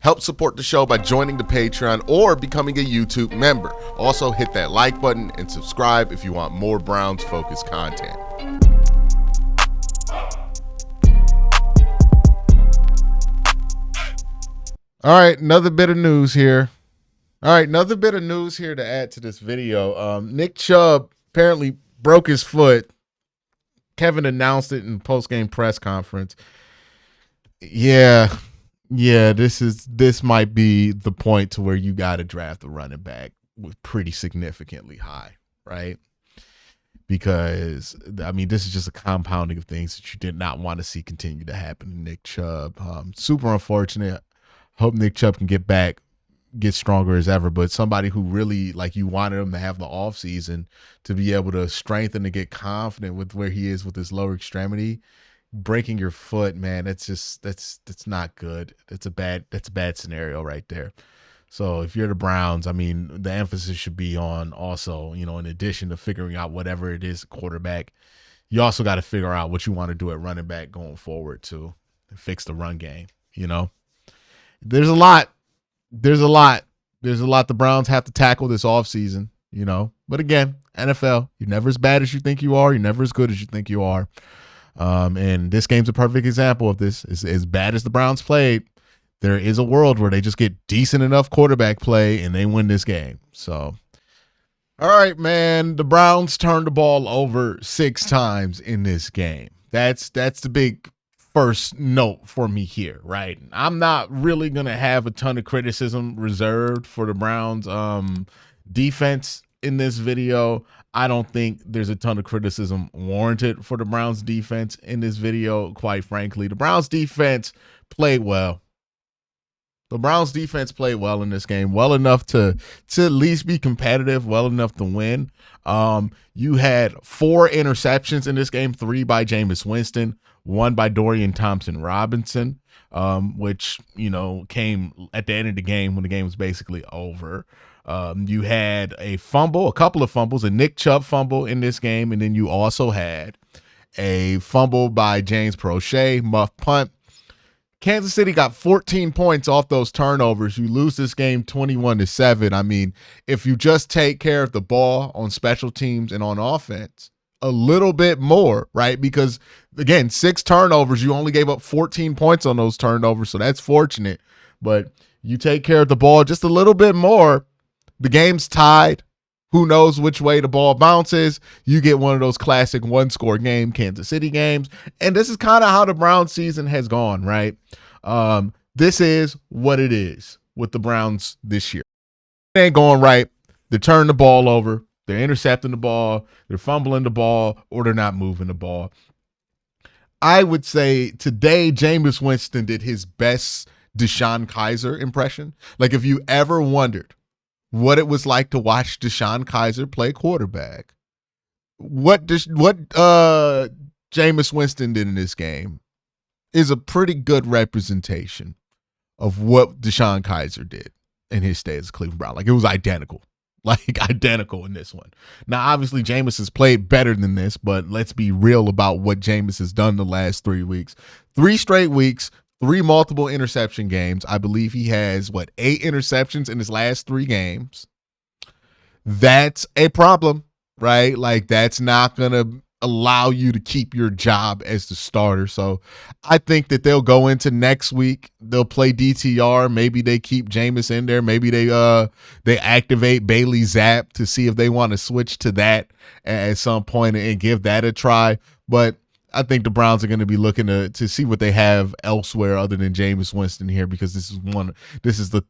Help support the show by joining the Patreon or becoming a YouTube member. Also, hit that like button and subscribe if you want more Browns-focused content. All right, another bit of news here. To add to this video. Nick Chubb apparently broke his foot. Kevin announced it in post-game press conference. Yeah, this might be the point to where you got to draft a running back with pretty significantly high, right? Because, I mean, this is just a compounding of things that you did not want to see continue to happen to Nick Chubb. Super unfortunate. Hope Nick Chubb can get stronger as ever, but somebody who really, like, you wanted him to have the offseason to be able to strengthen and get confident with where he is with his lower extremity. Breaking your foot, man, that's not good. That's a bad scenario right there. So if you're the Browns, I mean, the emphasis should be on also, in addition to figuring out whatever it is, quarterback, you also got to figure out what you want to do at running back going forward to fix the run game. There's a lot the Browns have to tackle this offseason, But again, NFL, you're never as bad as you think you are. You're never as good as you think you are. And this game's a perfect example of this. As bad as the Browns played, there is a world where they just get decent enough quarterback play and they win this game. So, all right, man, the Browns turned the ball over 6 times in this game. That's the big first note for me here, right? I'm not really going to have a ton of criticism reserved for the Browns defense in this video. I don't think there's a ton of criticism warranted for the Browns defense in this video, quite frankly. The Browns defense played well. In this game, well enough to at least be competitive, well enough to win. You had 4 interceptions in this game, 3 by Jameis Winston, 1 by Dorian Thompson-Robinson, which, came at the end of the game when the game was basically over. You had a couple of fumbles, a Nick Chubb fumble in this game, and then you also had a fumble by James Prochet, muff punt. Kansas City got 14 points off those turnovers. You lose this game 21-7. I mean, if you just take care of the ball on special teams and on offense a little bit more, right? Because, again, 6 turnovers, you only gave up 14 points on those turnovers, so that's fortunate. But you take care of the ball just a little bit more, the game's tied. Who knows which way the ball bounces? You get one of those classic one-score game Kansas City games. And this is kind of how the Browns season has gone, right? This is what it is with the Browns this year. It ain't going right. They're turning the ball over. They're intercepting the ball. They're fumbling the ball, or they're not moving the ball. I would say today Jameis Winston did his best DeShone Kizer impression. Like, if you ever wondered what it was like to watch DeShone Kizer play quarterback, what Jameis Winston did in this game is a pretty good representation of what DeShone Kizer did in his stay as a Cleveland Brown. Like, it was identical in this one. Now, obviously, Jameis has played better than this, but let's be real about what Jameis has done the last 3 weeks. 3 straight weeks, 3 multiple interception games. I believe he has, 8 interceptions in his last 3 games. That's a problem, right? Like, that's not going to allow you to keep your job as the starter. So I think that they'll go into next week. They'll play DTR. Maybe they keep Jameis in there. Maybe they activate Bailey Zapp to see if they want to switch to that at some point and give that a try. But I think the Browns are going to be looking to see what they have elsewhere other than Jameis Winston here, because this is the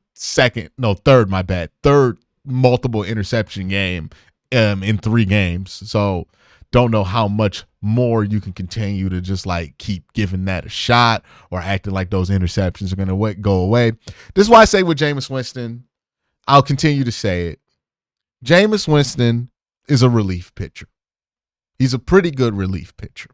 third multiple interception game in 3 games. So don't know how much more you can continue to just keep giving that a shot or acting like those interceptions are going to go away. This is why I say with Jameis Winston, I'll continue to say it. Jameis Winston is a relief pitcher. He's a pretty good relief pitcher.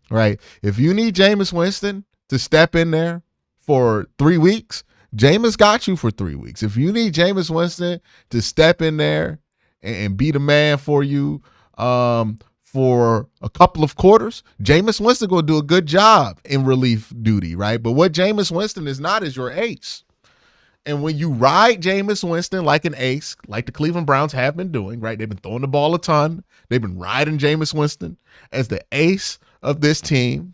Right? If you need Jameis Winston to step in there for 3 weeks, Jameis got you for 3 weeks. If you need Jameis Winston to step in there and be the man for you for a couple of quarters, Jameis Winston going to do a good job in relief duty, right? But what Jameis Winston is not is your ace. And when you ride Jameis Winston like an ace, like the Cleveland Browns have been doing, right? They've been throwing the ball a ton. They've been riding Jameis Winston as the ace of this team.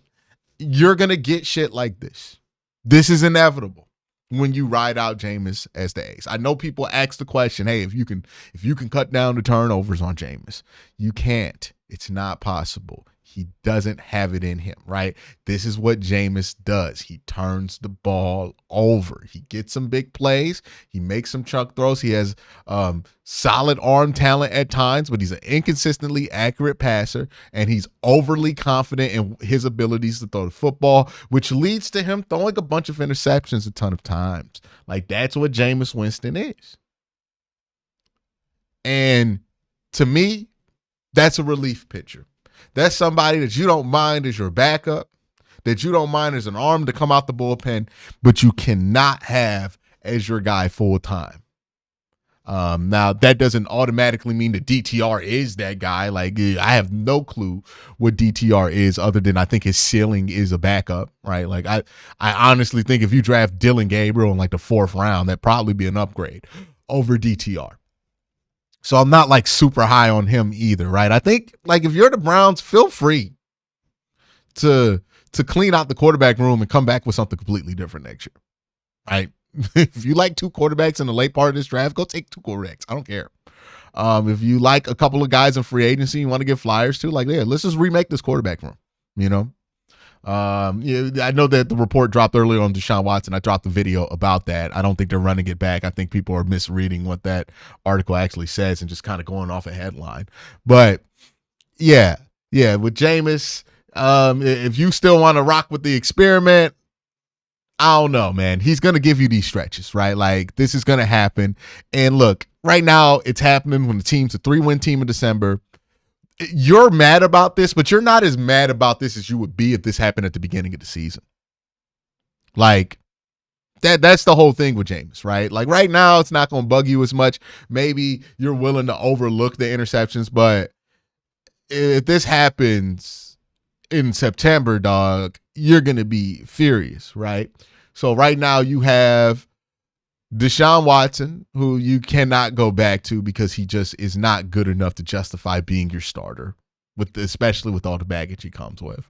You're going to get shit like this. This is inevitable when you ride out Jameis as the ace. I know people ask the question, hey, if you can cut down the turnovers on Jameis, you can't. It's not possible. He doesn't have it in him, right? This is what Jameis does. He turns the ball over. He gets some big plays. He makes some chunk throws. He has solid arm talent at times, but he's an inconsistently accurate passer, and he's overly confident in his abilities to throw the football, which leads to him throwing a bunch of interceptions a ton of times. Like, that's what Jameis Winston is. And to me, that's a relief pitcher. That's somebody that you don't mind as your backup, that you don't mind as an arm to come out the bullpen, but you cannot have as your guy full time. Now, that doesn't automatically mean that DTR is that guy. Like, I have no clue what DTR is other than I think his ceiling is a backup, right? Like, I honestly think if you draft Dylan Gabriel in like the 4th round, that'd probably be an upgrade over DTR. So I'm not like super high on him either, right? I think like if you're the Browns, feel free to clean out the quarterback room and come back with something completely different next year, right? If you like 2 quarterbacks in the late part of this draft, go take 2 quarterbacks. I don't care. If you like a couple of guys in free agency you want to get flyers to, like, yeah, let's just remake this quarterback room, you know? I know that the report dropped earlier on Deshaun Watson. I dropped the video about that. I don't think they're running it back. I think people are misreading what that article actually says and just kind of going off a headline. But yeah, with Jameis, if you still want to rock with the experiment, I don't know, man. He's going to give you these stretches, right? Like, this is going to happen. And look, right now it's happening when the team's a 3-win team in December. You're mad about this, but you're not as mad about this as you would be if this happened at the beginning of the season. Like, that's the whole thing with Jameis, right? Like, right now, it's not going to bug you as much. Maybe you're willing to overlook the interceptions, but if this happens in September, dog, you're going to be furious, right? So right now you have Deshaun Watson, who you cannot go back to because he just is not good enough to justify being your starter, especially with all the baggage he comes with.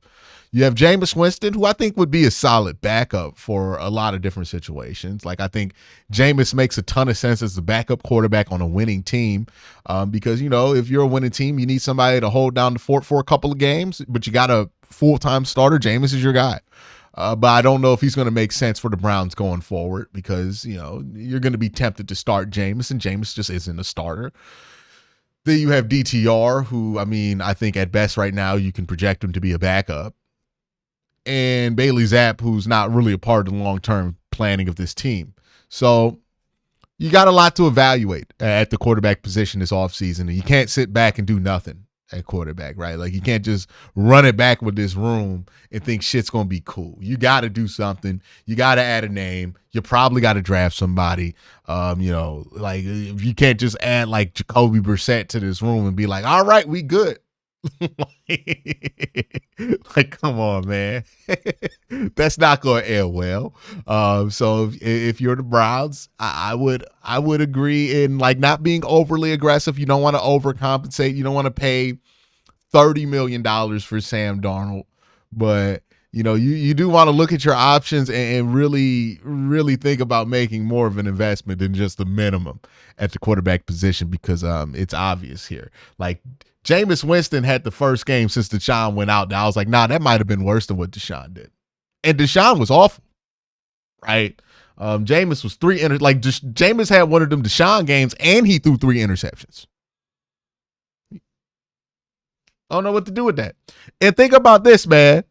You have Jameis Winston, who I think would be a solid backup for a lot of different situations. Like, I think Jameis makes a ton of sense as the backup quarterback on a winning team because, you know, if you're a winning team, you need somebody to hold down the fort for a couple of games, but you got a full-time starter. Jameis is your guy. But I don't know if he's going to make sense for the Browns going forward because, you know, you're going to be tempted to start Jameis, and Jameis just isn't a starter. Then you have DTR, who, I mean, I think at best right now you can project him to be a backup. And Bailey Zapp, who's not really a part of the long-term planning of this team. So you got a lot to evaluate at the quarterback position this offseason, and you can't sit back and do nothing at quarterback, right? Like, you can't just run it back with this room and think shit's going to be cool. You got to do something. You got to add a name. You probably got to draft somebody. You know, like, you can't just add like Jacoby Brissett to this room and be like, all right, we good. Like, come on, man. That's not going to end well. So if you're the Browns, I would agree in like not being overly aggressive. You don't want to overcompensate. You don't want to pay $30 million for Sam Darnold, but you know, you do want to look at your options and really, really think about making more of an investment than just the minimum at the quarterback position because it's obvious here. Like, Jameis Winston had the first game since Deshaun went out. And I was like, nah, that might have been worse than what Deshaun did. And Deshaun was awful, right? Jameis was Jameis had one of them Deshaun games and he threw 3 interceptions. I don't know what to do with that. And think about this, man.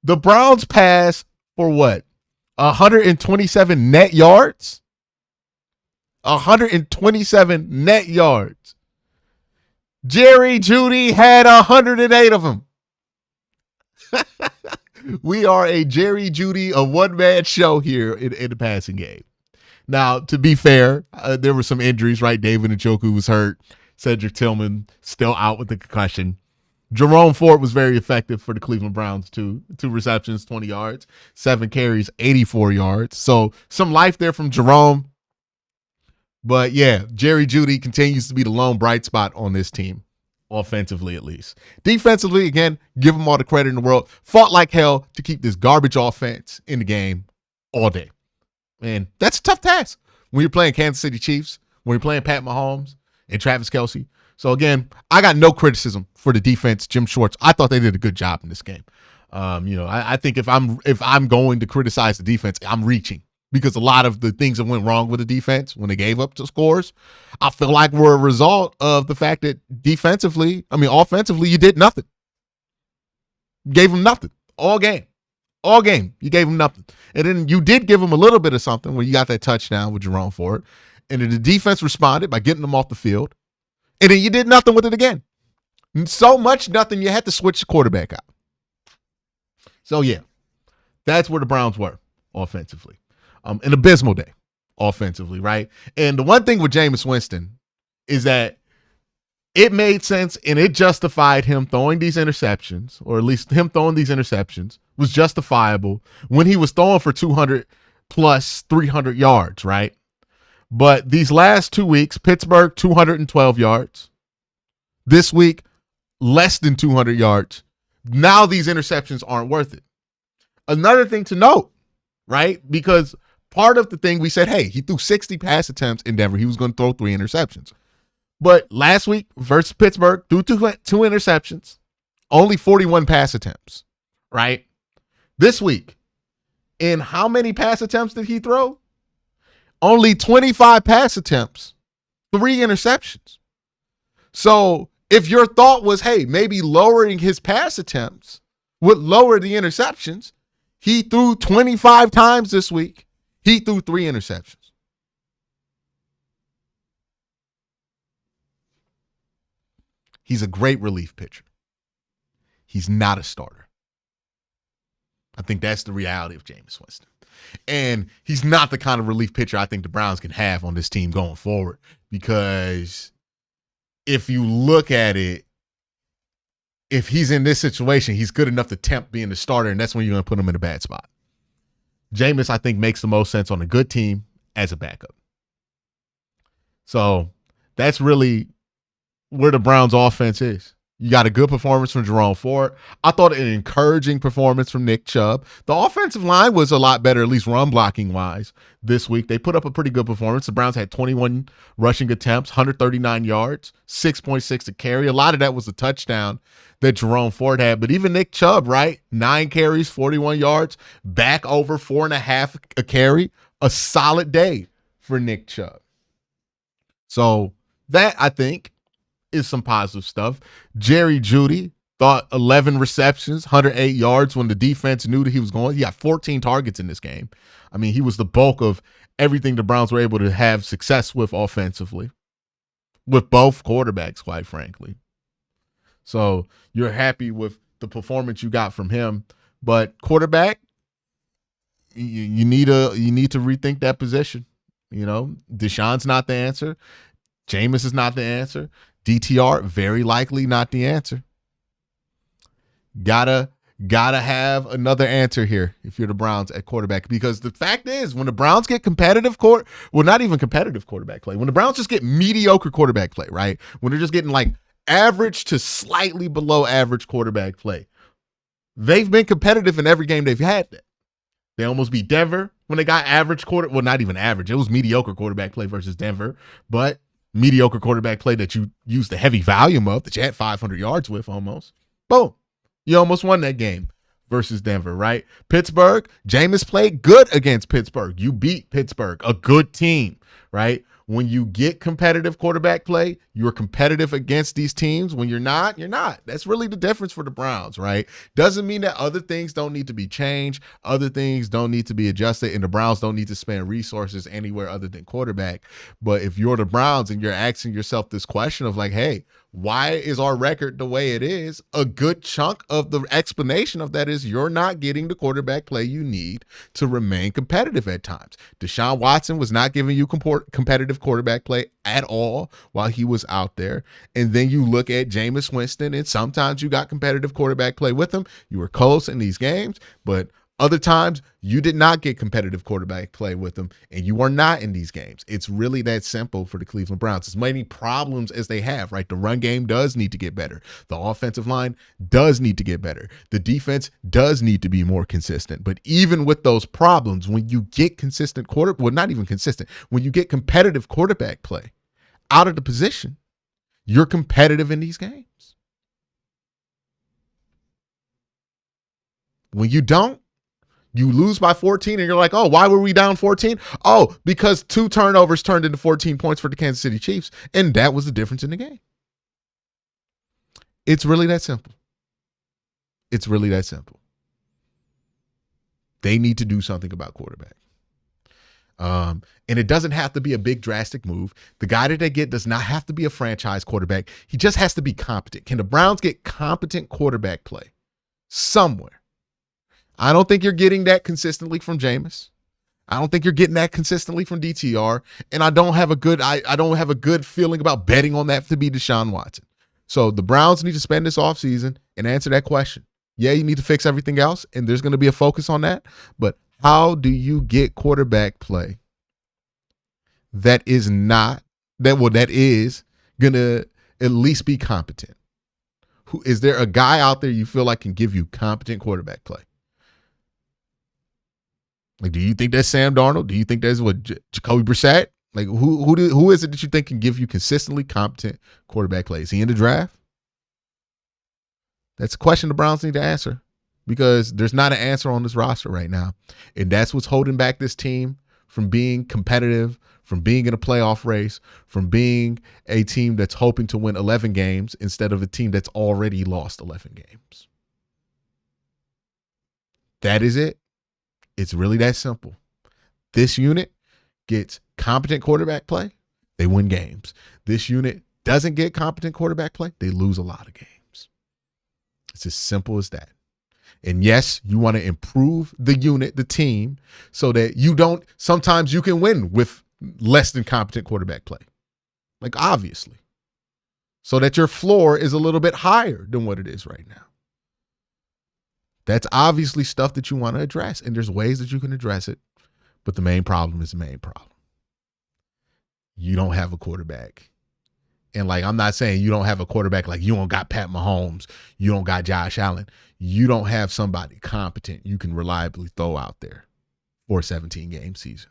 The Browns pass for what? 127 net yards? 127 net yards. Jerry Jeudy had 108 of them. We are a Jerry Jeudy, a one-man show here in the passing game. Now, to be fair, there were some injuries, right? David Njoku was hurt. Cedric Tillman still out with the concussion. Jerome Ford was very effective for the Cleveland Browns too. 2 receptions, 20 yards, 7 carries, 84 yards. So some life there from Jerome. But yeah, Jerry Jeudy continues to be the lone bright spot on this team, offensively at least. Defensively, again, give them all the credit in the world. Fought like hell to keep this garbage offense in the game all day. And that's a tough task when you're playing Kansas City Chiefs, when you're playing Pat Mahomes and Travis Kelce. So again, I got no criticism for the defense, Jim Schwartz. I thought they did a good job in this game. I think if I'm going to criticize the defense, I'm reaching, because a lot of the things that went wrong with the defense when they gave up the scores, I feel like were a result of the fact that offensively, you did nothing. Gave them nothing all game. All game, you gave them nothing. And then you did give them a little bit of something when you got that touchdown with Jerome Ford. And then the defense responded by getting them off the field. And then you did nothing with it again. So much nothing, you had to switch the quarterback out. So, yeah, that's where the Browns were offensively. An abysmal day offensively, right? And the one thing with Jameis Winston is that it made sense and it justified him throwing these interceptions, or at least him throwing these interceptions was justifiable when he was throwing for 200 plus 300 yards, right? But these last 2 weeks, Pittsburgh, 212 yards. This week, less than 200 yards. Now these interceptions aren't worth it. Another thing to note, right? Because part of the thing we said, hey, he threw 60 pass attempts in Denver. He was going to throw 3 interceptions. But last week versus Pittsburgh, threw two interceptions, only 41 pass attempts, right? This week, in how many pass attempts did he throw? Only 25 pass attempts, 3 interceptions. So if your thought was, hey, maybe lowering his pass attempts would lower the interceptions, he threw 25 times this week. He threw 3 interceptions. He's a great relief pitcher. He's not a starter. I think that's the reality of Jameis Winston. And he's not the kind of relief pitcher I think the Browns can have on this team going forward, because if you look at it, if he's in this situation, he's good enough to tempt being the starter, and that's when you're going to put him in a bad spot. Jameis, I think, makes the most sense on a good team as a backup. So that's really where the Browns offense is. You got a good performance from Jerome Ford. I thought an encouraging performance from Nick Chubb. The offensive line was a lot better, at least run blocking wise, this week. They put up a pretty good performance. The Browns had 21 rushing attempts, 139 yards, 6.6 a carry. A lot of that was a touchdown that Jerome Ford had. But even Nick Chubb, right? 9 carries, 41 yards, back over 4.5 a carry. A solid day for Nick Chubb. So that, I think, is some positive stuff. Jerry Jeudy thought 11 receptions, 108 yards when the defense knew that he was going. He got 14 targets in this game. I mean, he was the bulk of everything the Browns were able to have success with offensively, with both quarterbacks, quite frankly. So you're happy with the performance you got from him. But quarterback, you need to rethink that position. You know, Deshaun's not the answer. Jameis is not the answer. DTR, very likely not the answer. Gotta have another answer here if you're the Browns at quarterback, because the fact is, when the Browns get not even competitive quarterback play, when the Browns just get mediocre quarterback play, right? When they're just getting like average to slightly below average quarterback play, they've been competitive in every game they've had that. They almost beat Denver when they got not even average. It was mediocre quarterback play versus Denver, but mediocre quarterback play that you used the heavy volume of, that you had 500 yards with almost. Boom. You almost won that game versus Denver, right? Pittsburgh, Jameis played good against Pittsburgh. You beat Pittsburgh, a good team, right? When you get competitive quarterback play, you're competitive against these teams. When you're not, you're not. That's really the difference for the Browns, right? Doesn't mean that other things don't need to be changed. Other things don't need to be adjusted, and the Browns don't need to spend resources anywhere other than quarterback. But if you're the Browns and you're asking yourself this question of like, hey, why is our record the way it is? A good chunk of the explanation of that is you're not getting the quarterback play you need to remain competitive at times. Deshaun Watson was not giving you competitive competitive quarterback play at all while he was out there. And then you look at Jameis Winston, and sometimes you got competitive quarterback play with him. You were close in these games, but other times you did not get competitive quarterback play with them, and you are not in these games. It's really that simple for the Cleveland Browns. As many problems as they have, right? The run game does need to get better. The offensive line does need to get better. The defense does need to be more consistent. But even with those problems, when you get consistent not even consistent, when you get competitive quarterback play out of the position, you're competitive in these games. When you don't, you lose by 14 and you're like, oh, why were we down 14? Oh, because 2 turnovers turned into 14 points for the Kansas City Chiefs, and that was the difference in the game. It's really that simple. It's really that simple. They need to do something about quarterback. And it doesn't have to be a big drastic move. The guy that they get does not have to be a franchise quarterback. He just has to be competent. Can the Browns get competent quarterback play somewhere? I don't think you're getting that consistently from Jameis. I don't think you're getting that consistently from DTR. And I don't have a good feeling about betting on that to be Deshaun Watson. So the Browns need to spend this offseason and answer that question. Yeah, you need to fix everything else, and there's going to be a focus on that. But how do you get quarterback play that is going to at least be competent? Is there a guy out there you feel like can give you competent quarterback play? Like, do you think that's Sam Darnold? Do you think that's Jacoby Brissett? Like, who is it that you think can give you consistently competent quarterback play? Is he in the draft? That's a question the Browns need to answer, because there's not an answer on this roster right now. And that's what's holding back this team from being competitive, from being in a playoff race, from being a team that's hoping to win 11 games instead of a team that's already lost 11 games. That is it. It's really that simple. This unit gets competent quarterback play, they win games. This unit doesn't get competent quarterback play, they lose a lot of games. It's as simple as that. And yes, you want to improve the unit, the team, so that sometimes you can win with less than competent quarterback play. Like, obviously. So that your floor is a little bit higher than what it is right now. That's obviously stuff that you want to address, and there's ways that you can address it, but the main problem is the main problem. You don't have a quarterback. And I'm not saying you don't have a quarterback, like you don't got Pat Mahomes, you don't got Josh Allen. You don't have somebody competent you can reliably throw out there for a 17-game season.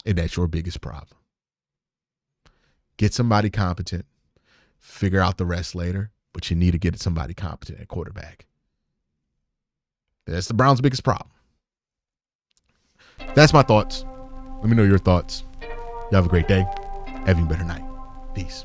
And that's your biggest problem. Get somebody competent, figure out the rest later, but you need to get somebody competent at quarterback. That's the Browns' biggest problem. That's my thoughts. Let me know your thoughts. You have a great day. Have a better night. Peace.